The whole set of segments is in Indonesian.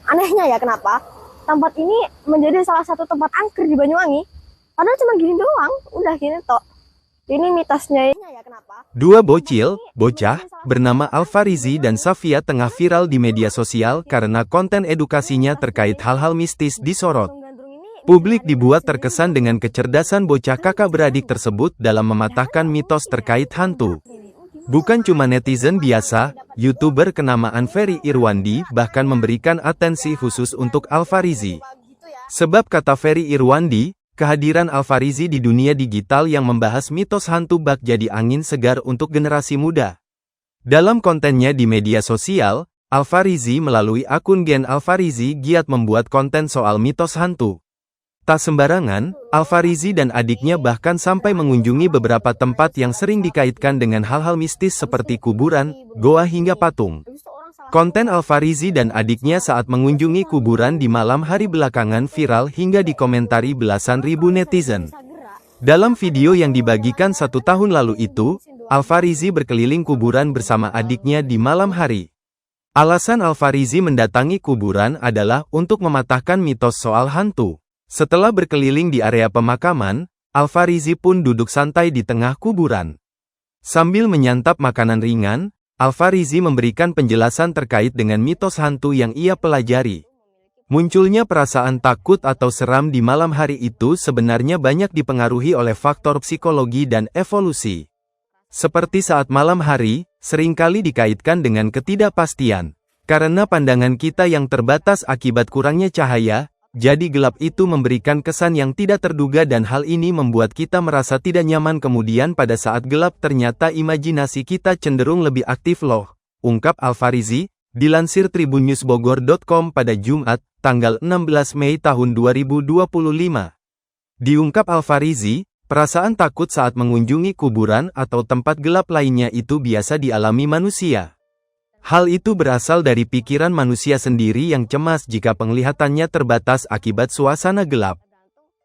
Anehnya ya kenapa tempat ini menjadi salah satu tempat angker di Banyuwangi. Padahal cuma gini doang, udah gini tok. Ini mitosnya ya kenapa? Dua bocah, bernama Alfarizi dan Safia tengah viral di media sosial karena konten edukasinya terkait hal-hal mistis disorot. Publik dibuat terkesan dengan kecerdasan bocah kakak beradik tersebut dalam mematahkan mitos terkait hantu. Bukan cuma netizen biasa, YouTuber kenamaan Ferry Irwandi bahkan memberikan atensi khusus untuk Alfarizi. Sebab kata Ferry Irwandi, kehadiran Alfarizi di dunia digital yang membahas mitos hantu bak jadi angin segar untuk generasi muda. Dalam kontennya di media sosial, Alfarizi melalui akun Gen Alfarizi giat membuat konten soal mitos hantu. Tak sembarangan, Alfarizi dan adiknya bahkan sampai mengunjungi beberapa tempat yang sering dikaitkan dengan hal-hal mistis seperti kuburan, goa hingga patung. Konten Alfarizi dan adiknya saat mengunjungi kuburan di malam hari belakangan viral hingga dikomentari belasan ribu netizen. Dalam video yang dibagikan 1 tahun lalu itu, Alfarizi berkeliling kuburan bersama adiknya di malam hari. Alasan Alfarizi mendatangi kuburan adalah untuk mematahkan mitos soal hantu. Setelah berkeliling di area pemakaman, Alfarizi pun duduk santai di tengah kuburan. Sambil menyantap makanan ringan, Alfarizi memberikan penjelasan terkait dengan mitos hantu yang ia pelajari. Munculnya perasaan takut atau seram di malam hari itu sebenarnya banyak dipengaruhi oleh faktor psikologi dan evolusi. Seperti saat malam hari, seringkali dikaitkan dengan ketidakpastian. Karena pandangan kita yang terbatas akibat kurangnya cahaya, jadi gelap itu memberikan kesan yang tidak terduga dan hal ini membuat kita merasa tidak nyaman kemudian pada saat gelap ternyata imajinasi kita cenderung lebih aktif loh, ungkap Alfarizi, dilansir tribunnewsbogor.com pada Jumat, tanggal 16 Mei tahun 2025. Diungkap Alfarizi, perasaan takut saat mengunjungi kuburan atau tempat gelap lainnya itu biasa dialami manusia. Hal itu berasal dari pikiran manusia sendiri yang cemas jika penglihatannya terbatas akibat suasana gelap.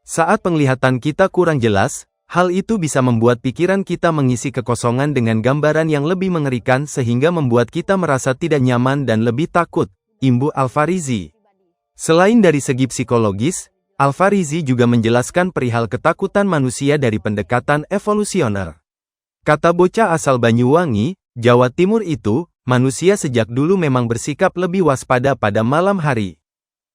Saat penglihatan kita kurang jelas, hal itu bisa membuat pikiran kita mengisi kekosongan dengan gambaran yang lebih mengerikan sehingga membuat kita merasa tidak nyaman dan lebih takut, imbu Alfarizi. Selain dari segi psikologis, Alfarizi juga menjelaskan perihal ketakutan manusia dari pendekatan evolusioner. Kata bocah asal Banyuwangi, Jawa Timur itu, manusia sejak dulu memang bersikap lebih waspada pada malam hari.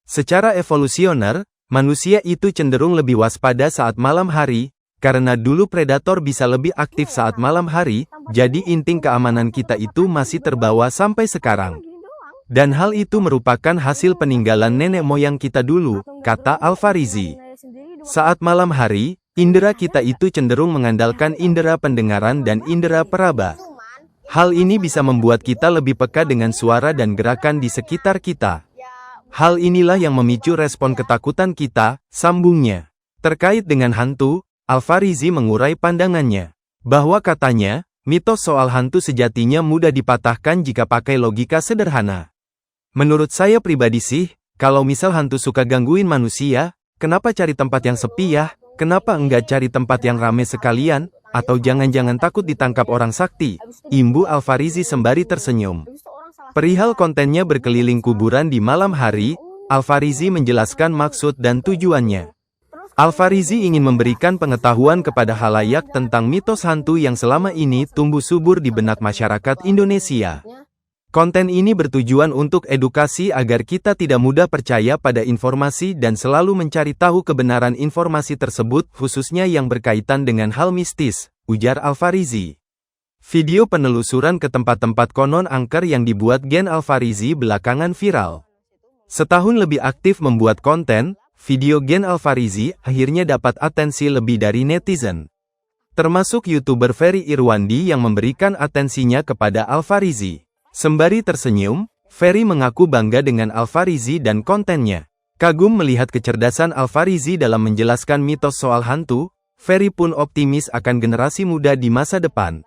Secara evolusioner, manusia itu cenderung lebih waspada saat malam hari, karena dulu predator bisa lebih aktif saat malam hari, jadi insting keamanan kita itu masih terbawa sampai sekarang. Dan hal itu merupakan hasil peninggalan nenek moyang kita dulu, kata Alfarizi. Saat malam hari, indera kita itu cenderung mengandalkan indera pendengaran dan indera peraba. Hal ini bisa membuat kita lebih peka dengan suara dan gerakan di sekitar kita. Hal inilah yang memicu respon ketakutan kita, sambungnya. Terkait dengan hantu, Alfarizi mengurai pandangannya. Bahwa katanya, mitos soal hantu sejatinya mudah dipatahkan jika pakai logika sederhana. Menurut saya pribadi sih, kalau misal hantu suka gangguin manusia, kenapa cari tempat yang sepi ya? Kenapa enggak cari tempat yang ramai sekalian? Atau jangan-jangan takut ditangkap orang sakti, imbu Alfarizi sembari tersenyum. Perihal kontennya berkeliling kuburan di malam hari, Alfarizi menjelaskan maksud dan tujuannya. Alfarizi ingin memberikan pengetahuan kepada khalayak tentang mitos hantu yang selama ini tumbuh subur di benak masyarakat Indonesia. Konten ini bertujuan untuk edukasi agar kita tidak mudah percaya pada informasi dan selalu mencari tahu kebenaran informasi tersebut khususnya yang berkaitan dengan hal mistis, ujar Alfarizi. Video penelusuran ke tempat-tempat konon angker yang dibuat Gen Alfarizi belakangan viral. Setahun lebih aktif membuat konten, video Gen Alfarizi akhirnya dapat atensi lebih dari netizen. Termasuk YouTuber Ferry Irwandi yang memberikan atensinya kepada Alfarizi. Sembari tersenyum, Ferry mengaku bangga dengan Alfarizi dan kontennya. Kagum melihat kecerdasan Alfarizi dalam menjelaskan mitos soal hantu, Ferry pun optimis akan generasi muda di masa depan.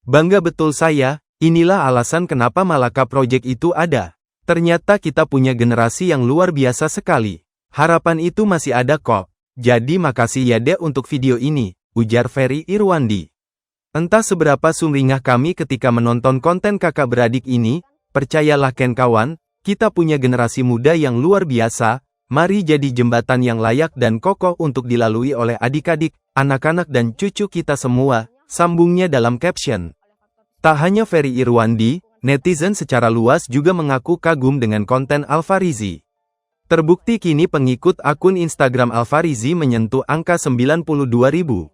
Bangga betul saya, inilah alasan kenapa Malaka Project itu ada. Ternyata kita punya generasi yang luar biasa sekali. Harapan itu masih ada kok. Jadi makasih ya dek untuk video ini, ujar Ferry Irwandi. Entah seberapa sumringah kami ketika menonton konten kakak beradik ini, percayalah Ken kawan, Kita punya generasi muda yang luar biasa, mari jadi jembatan yang layak dan kokoh untuk dilalui oleh adik-adik, anak-anak dan cucu kita semua, sambungnya dalam caption. Tak hanya Ferry Irwandi, netizen secara luas juga mengaku kagum dengan konten Alfarizi. Terbukti kini pengikut akun Instagram Alfarizi menyentuh angka 92.000.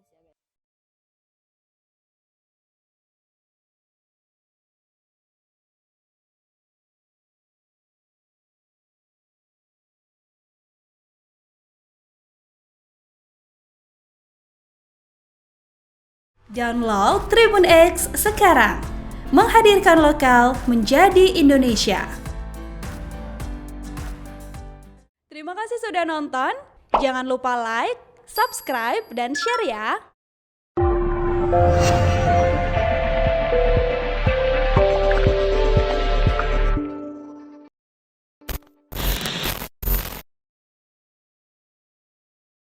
Download Tribun X sekarang, menghadirkan lokal menjadi Indonesia. Terima kasih sudah nonton, jangan lupa like, subscribe, dan share ya.